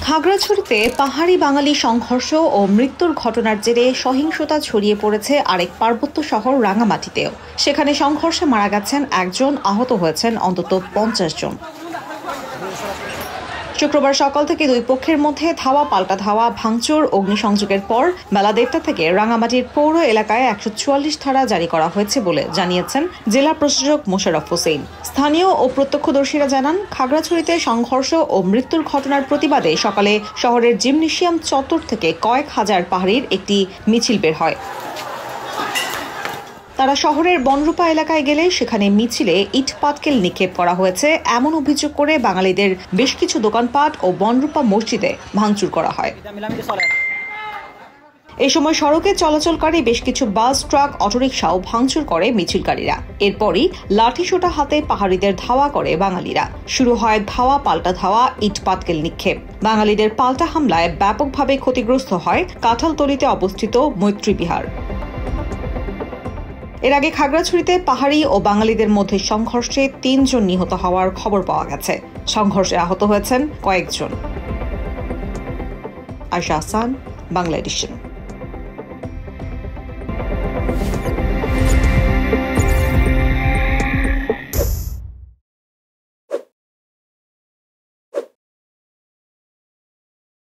খাগড়াছড়িতে পাহাড়ি বাঙালি সংঘর্ষ ও মৃত্যুর ঘটনার জেরে সহিংসতা ছড়িয়ে পড়েছে আরেক পার্বত্য শহর রাঙামাটিতেও। সেখানে সংঘর্ষে মারা গেছেন একজন, আহত হয়েছেন অন্তত 50 জন। শুক্রবার সকাল থেকে দুই পক্ষের মধ্যে ধাওয়া পাল্টা ধাওয়া, ভাঙচুর, অগ্নিসংযোগের পর বেলা 1:30 থেকে রাঙামাটির পৌর এলাকায় 144 ধারা জারি করা হয়েছে বলে জানিয়েছেন জেলা প্রশাসক মোশাররফ হোসেন। স্থানীয় ও প্রত্যক্ষদর্শীরা জানান, খাগড়াছড়িতে সংঘর্ষ ও মৃত্যুর ঘটনার প্রতিবাদে সকালে শহরের জিমনেশিয়াম চত্বর থেকে কয়েক হাজার পাহাড়ির একটি মিছিল বের হয়। তারা শহরের বনরূপা এলাকায় গেলে সেখানে মিছিলে ইট পাটকেল নিক্ষেপ করা হয়েছে এমন অভিযোগ করে বাঙালিদের বেশ কিছু দোকানপাট ও বনরূপা মসজিদে ভাঙচুর করা হয়। এই সময় সড়কে চলাচলকারী বেশ কিছু বাস, ট্রাক, অটোরিকশাও ভাঙচুর করে মিছিলকারীরা। এরপরই লাঠিসোঁটা হাতে পাহাড়িদের ধাওয়া করে বাঙালিরা। শুরু হয় ধাওয়া পাল্টা ধাওয়া, ইট পাটকেল নিক্ষেপ। বাঙালিদের পাল্টা হামলায় ব্যাপকভাবে ক্ষতিগ্রস্ত হয় কাঁঠালতলীতে অবস্থিত মৈত্রী বিহার। এর আগে খাগড়াছড়িতে পাহাড়ি ও বাঙালিদের মধ্যে সংঘর্ষে 3 জন নিহত হওয়ার খবর পাওয়া গেছে। সংঘর্ষে আহত হয়েছেন কয়েকজন। আয়শা হাসান, বাংলা এডিশন।